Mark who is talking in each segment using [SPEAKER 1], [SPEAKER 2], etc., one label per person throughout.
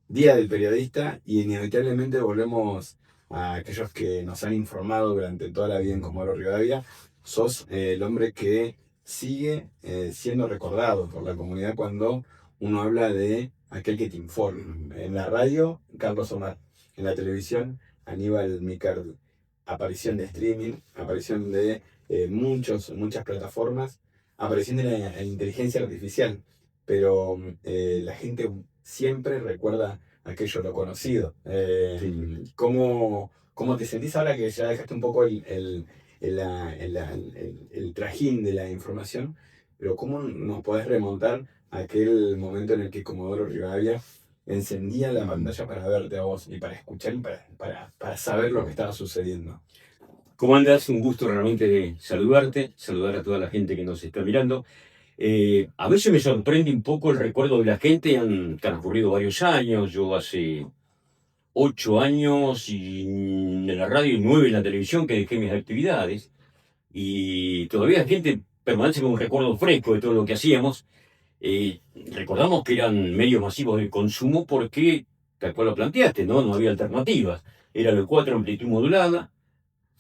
[SPEAKER 1] Día del Periodista, y inevitablemente volvemos a aquellos que nos han informado durante toda la vida en Comodoro Rivadavia. Sos el hombre que sigue siendo recordado por la comunidad cuando uno habla de aquel que te informa. En la radio, Carlos Omar. En la televisión, Aníbal Micardi. Aparición de streaming, aparición de muchas plataformas, aparición de la inteligencia artificial. Pero la gente siempre recuerda aquello lo conocido. ¿Cómo te sentís ahora que ya dejaste un poco el trajín de la información? Pero ¿cómo nos podés remontar a aquel momento en el que Comodoro Rivadavia encendía la pantalla para verte a vos y para escuchar y para saber lo que estaba sucediendo?
[SPEAKER 2] ¿Cómo andas? Un gusto realmente saludarte, saludar a toda la gente que nos está mirando. A veces me sorprende un poco el recuerdo de la gente, han transcurrido varios años, yo hace 8 años y en la radio y 9 en la televisión que dejé mis actividades y todavía la gente permanece con un recuerdo fresco de todo lo que hacíamos. Recordamos que eran medios masivos de consumo porque, tal cual lo planteaste, ¿no? No había alternativas. Era el 4 amplitud modulada,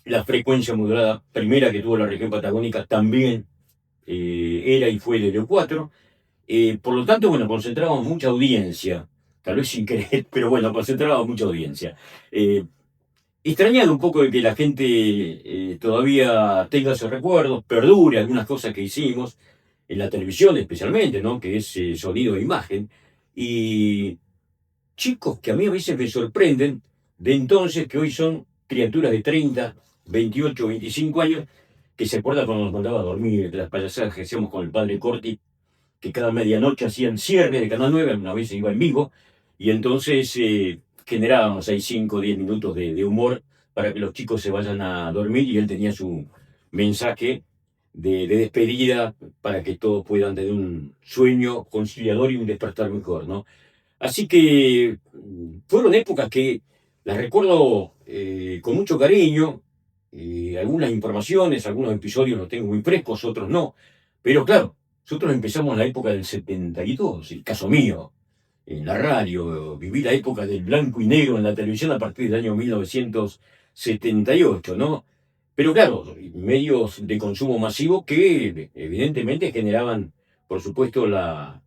[SPEAKER 2] la frecuencia modulada primera que tuvo la región patagónica también era y fue de Leo 4. Por lo tanto, bueno, concentrábamos mucha audiencia, tal vez sin querer, pero bueno, concentrábamos mucha audiencia. Eh, Extrañando un poco de que la gente todavía tenga esos recuerdos, perdure algunas cosas que hicimos, en la televisión especialmente, ¿no? Que es sonido e imagen. Y chicos que a mí a veces me sorprenden, de entonces, que hoy son criaturas de 30, 28, 25 años, que se acuerdan cuando nos mandaba a dormir, de las payasadas que hacíamos con el padre Corti, que cada medianoche hacían cierre de Canal 9, una vez iba en vivo, y entonces generábamos ahí 5 o 10 minutos de humor para que los chicos se vayan a dormir, y él tenía su mensaje de despedida para que todos puedan tener un sueño conciliador y un despertar mejor, ¿no? Así que fueron épocas que las recuerdo con mucho cariño. Algunas informaciones, algunos episodios los tengo muy frescos, otros no. Pero claro, nosotros empezamos en la época del 72, el caso mío, en la radio. Viví la época del blanco y negro en la televisión a partir del año 1978, ¿no? Pero claro, medios de consumo masivo que evidentemente generaban, por supuesto, la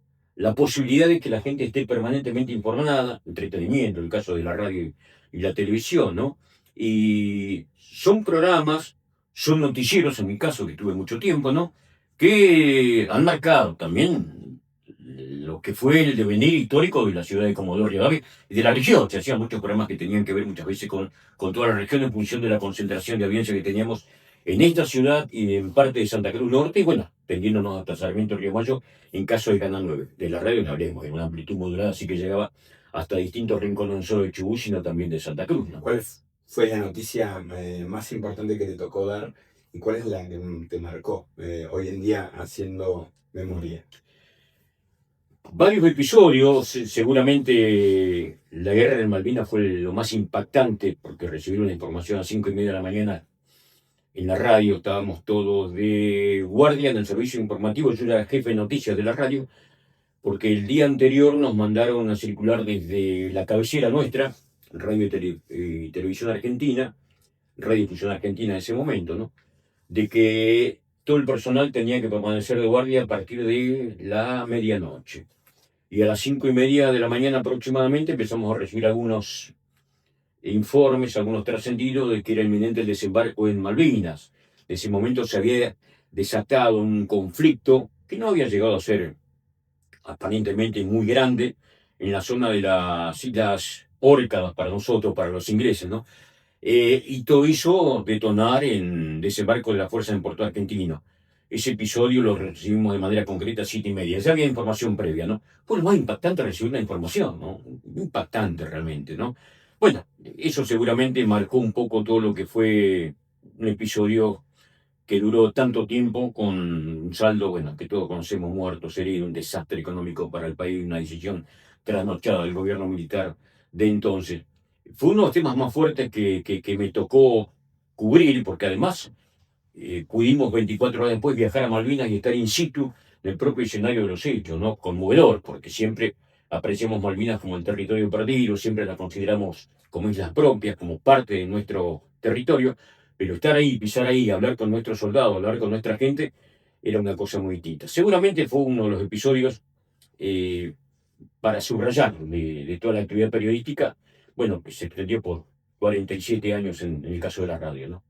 [SPEAKER 2] posibilidad de que la gente esté permanentemente informada, entretenimiento, el caso de la radio y la televisión, ¿no? Y son programas, son noticieros, en mi caso, que tuve mucho tiempo, ¿no? Que han marcado también lo que fue el devenir histórico de la ciudad de Comodoro Rivadavia y de la región. Se hacían muchos programas que tenían que ver muchas veces con toda la región en función de la concentración de audiencia que teníamos en esta ciudad y en parte de Santa Cruz Norte, y bueno, tendiéndonos hasta Sarmiento Río Mayo, en caso de Canal 9. De la radio no hablemos, en una amplitud modulada, así que llegaba hasta distintos rincones, no solo de Chubut, sino también de Santa Cruz, ¿no?
[SPEAKER 1] ¿Cuál fue la noticia más importante que te tocó dar y cuál es la que te marcó hoy en día haciendo memoria?
[SPEAKER 2] Varios episodios, seguramente la guerra de Malvinas fue lo más impactante, porque recibieron la información a 5:30 de la mañana en la radio, estábamos todos de guardia en el servicio informativo, yo era jefe de noticias de la radio, porque el día anterior nos mandaron a circular desde la cabecera nuestra, Radio y Televisión Argentina, Radio y Televisión Argentina en ese momento, ¿no? De que todo el personal tenía que permanecer de guardia a partir de la medianoche. Y a las 5:30 de la mañana aproximadamente empezamos a recibir algunos informes, algunos trascendidos de que era inminente el desembarco en Malvinas. En ese momento se había desatado un conflicto que no había llegado a ser aparentemente muy grande en la zona de las Islas Orcadas para nosotros, para los ingleses, ¿no? Y todo hizo detonar en desembarco de la fuerza en Puerto Argentino. Ese episodio lo recibimos de manera concreta a 7:30. Ya había información previa, ¿no? Fue lo más impactante recibir la información, ¿no? Impactante realmente, ¿no? Bueno, eso seguramente marcó un poco todo lo que fue un episodio que duró tanto tiempo con un saldo, bueno, que todos conocemos, muertos, heridos, un desastre económico para el país, una decisión trasnochada del gobierno militar de entonces. Fue uno de los temas más fuertes que me tocó cubrir, porque además pudimos 24 horas después viajar a Malvinas y estar in situ en el propio escenario de los hechos, ¿no? Conmovedor, porque siempre apreciamos Malvinas como el territorio perdido, siempre la consideramos como islas propias, como parte de nuestro territorio, pero estar ahí, pisar ahí, hablar con nuestros soldados, hablar con nuestra gente, era una cosa muy distinta. Seguramente fue uno de los episodios eh, para subrayar de toda la actividad periodística, bueno, que se extendió por 47 años en el caso de la radio, ¿no?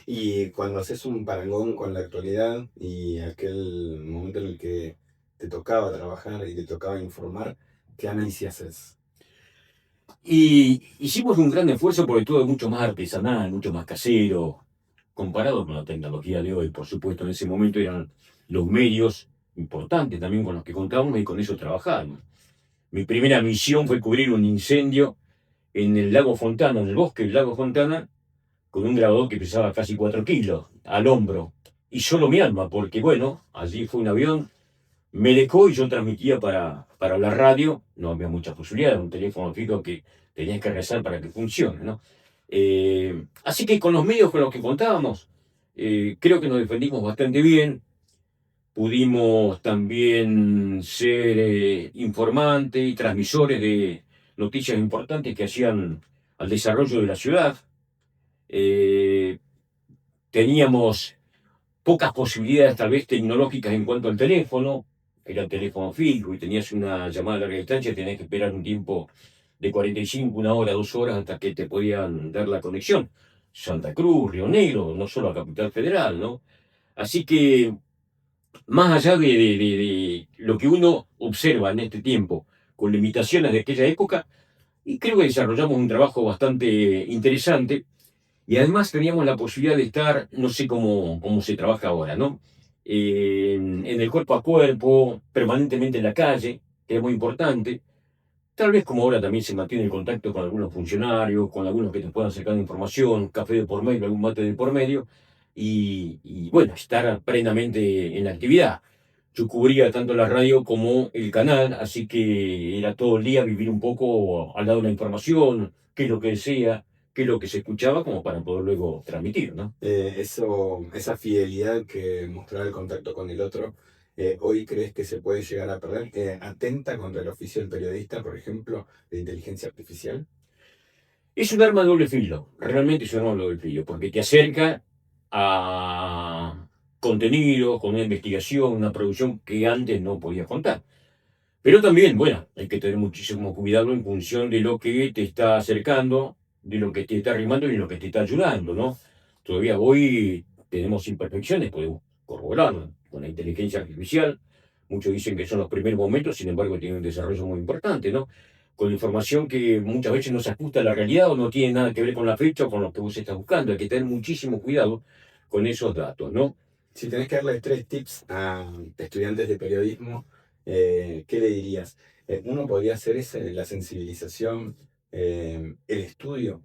[SPEAKER 1] Y cuando haces un parangón con la actualidad y aquel momento en el que te tocaba trabajar y te tocaba informar, ¿qué análisis haces?
[SPEAKER 2] Y hicimos un gran esfuerzo porque todo es mucho más artesanal, mucho más casero, comparado con la tecnología de hoy. Por supuesto, en ese momento eran los medios importantes también con los que contábamos y con eso trabajábamos. Mi primera misión fue cubrir un incendio en el lago Fontana, en el bosque del lago Fontana, con un grabador que pesaba casi 4 kilos al hombro. Y solo mi alma, porque bueno, allí fue un avión, me dejó y yo transmitía para la radio, no había muchas posibilidades, un teléfono fijo que tenías que rezar para que funcione, ¿no? Así que con los medios con los que contábamos, creo que nos defendimos bastante bien, pudimos también ser informantes y transmisores de noticias importantes que hacían al desarrollo de la ciudad. Eh, Teníamos pocas posibilidades tal vez tecnológicas en cuanto al teléfono, era el teléfono fijo y tenías una llamada a larga distancia, tenías que esperar un tiempo de 45, 1 hora, 2 horas hasta que te podían dar la conexión. Santa Cruz, Río Negro, no solo a Capital Federal, ¿no? Así que, más allá de lo que uno observa en este tiempo, con limitaciones de aquella época, y creo que desarrollamos un trabajo bastante interesante y además teníamos la posibilidad de estar, no sé cómo se trabaja ahora, ¿no? En el cuerpo a cuerpo, permanentemente en la calle, que es muy importante. Tal vez como ahora también se mantiene el contacto con algunos funcionarios, con algunos que te puedan sacar información, café de por medio, algún mate de por medio, y bueno, estar plenamente en la actividad. Yo cubría tanto la radio como el canal, así que era todo el día vivir un poco al lado de la información, qué es lo que decía, qué es lo que se escuchaba, como para poder luego transmitir, ¿no?
[SPEAKER 1] Esa fidelidad que mostraba el contacto con el otro, ¿hoy crees que se puede llegar a perder? ¿Atenta contra el oficio del periodista, por ejemplo, de inteligencia artificial?
[SPEAKER 2] Es un arma de doble filo, realmente es un arma de doble filo, porque te acerca a contenido, con una investigación, una producción que antes no podías contar. Pero también, bueno, hay que tener muchísimo cuidado en función de lo que te está acercando, de lo que te está arrimando y de lo que te está ayudando, ¿no? Todavía hoy tenemos imperfecciones, podemos corroborarlo con la inteligencia artificial. Muchos dicen que son los primeros momentos, sin embargo, tienen un desarrollo muy importante, ¿no? Con información que muchas veces no se ajusta a la realidad o no tiene nada que ver con la fecha o con lo que vos estás buscando. Hay que tener muchísimo cuidado con esos datos, ¿no?
[SPEAKER 1] Si tenés que darle 3 tips a estudiantes de periodismo, ¿qué le dirías? Uno podría ser ese, la sensibilización, el estudio,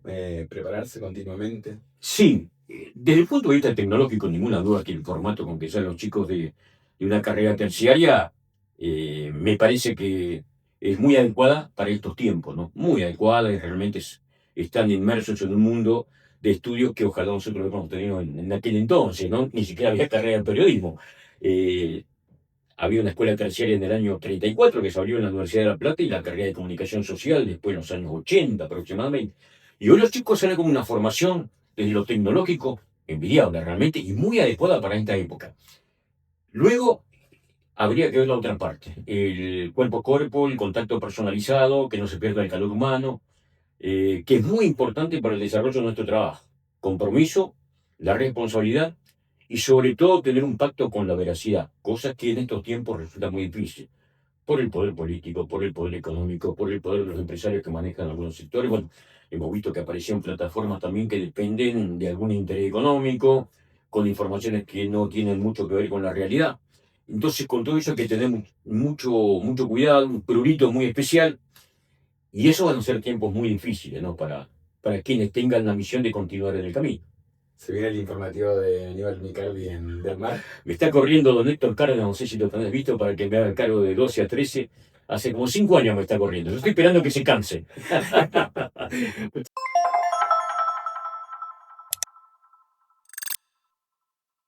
[SPEAKER 1] prepararse continuamente.
[SPEAKER 2] Sí, desde el punto de vista tecnológico, ninguna duda que el formato con que salen los chicos de una carrera terciaria me parece que es muy adecuada para estos tiempos, ¿no? Muy adecuada y realmente están inmersos en un mundo de estudios que ojalá nosotros lo hubiéramos tenido en aquel entonces, ¿no? Ni siquiera había carrera de periodismo. Eh, Había una escuela terciaria en el año 34 que se abrió en la Universidad de La Plata y la carrera de comunicación social después en los años 80 aproximadamente. Y hoy los chicos salen con una formación desde lo tecnológico envidiable realmente y muy adecuada para esta época. Luego habría que ver la otra parte, el cuerpo a cuerpo, el contacto personalizado, que no se pierda el calor humano, que es muy importante para el desarrollo de nuestro trabajo. Compromiso, la responsabilidad y sobre todo tener un pacto con la veracidad, cosa que en estos tiempos resulta muy difícil, por el poder político, por el poder económico, por el poder de los empresarios que manejan algunos sectores. Bueno, hemos visto que aparecieron plataformas también que dependen de algún interés económico, con informaciones que no tienen mucho que ver con la realidad. Entonces, con todo eso hay que tener mucho cuidado, un prurito muy especial, y eso van a ser tiempos muy difíciles, ¿no? Para quienes tengan la misión de continuar en el camino.
[SPEAKER 1] Se viene el informativo de Aníbal Micardi en Del Mar.
[SPEAKER 2] Me está corriendo don Héctor Cárdenas, no sé si lo tenés visto, para que me haga cargo de 12 a 13. Hace como 5 años me está corriendo. Yo estoy esperando que se canse.